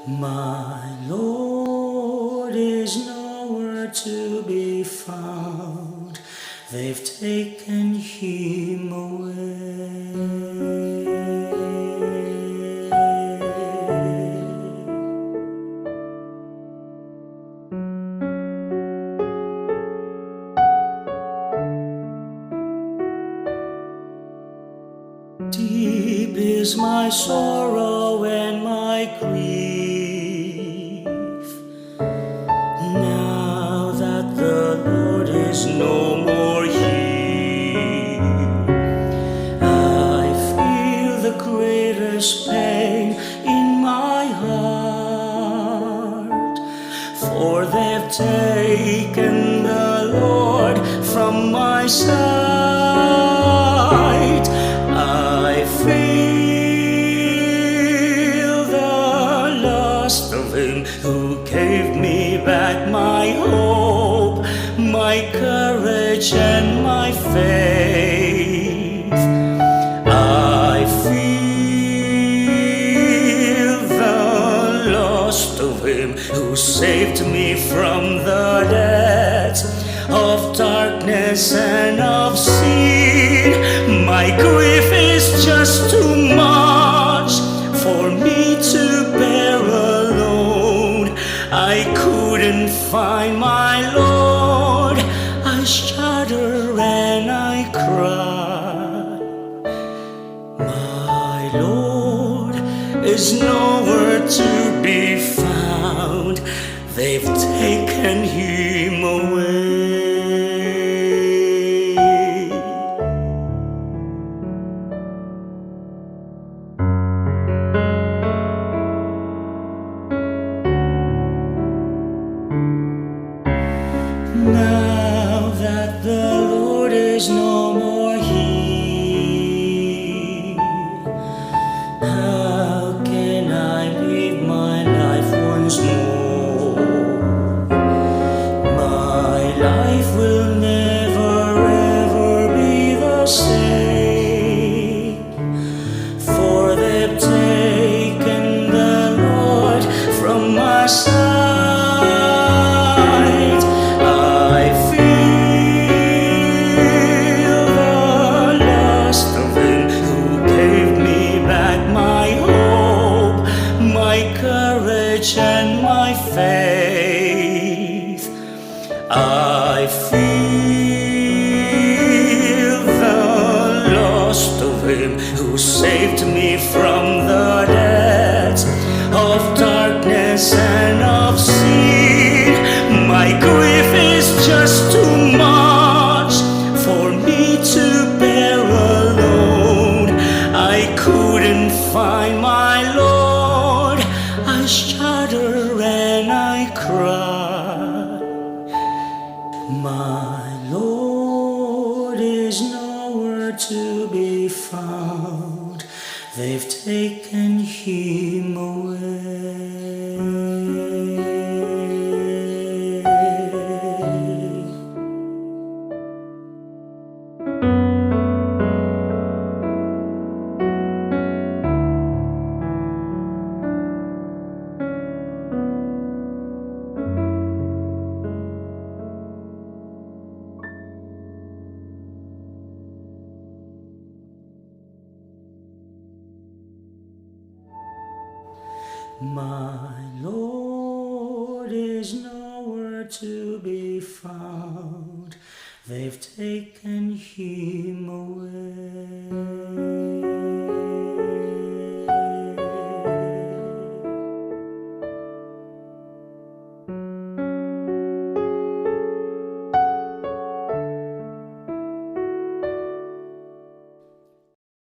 My Lord is nowhere to be found. They've taken him away. Deep is my sorrow and my grief, now that the Lord is no more here. I feel the greatest pain in my heart, for they've taken the Lord from my sight. I feel the loss of him who gave me back my hope, my courage and my faith. I feel the loss of him who saved me from the depths of darkness and of sin. My grief is just too much for me to bear alone. I couldn't find my Lord. I shudder and I cry. My Lord is nowhere to be found. They've taken him away. Now that the Lord is no more here, how can I live my life once more? My life will never ever be the same, for they've taken the Lord from my side. And my faith, I feel the loss of him who saved me from the depths of darkness and of sin. My grief is just too much for me to bear alone. I couldn't find my Lord. I shudder and I cry. My Lord is nowhere to be found. They've taken him away. My Lord is nowhere to be found. They've taken him away.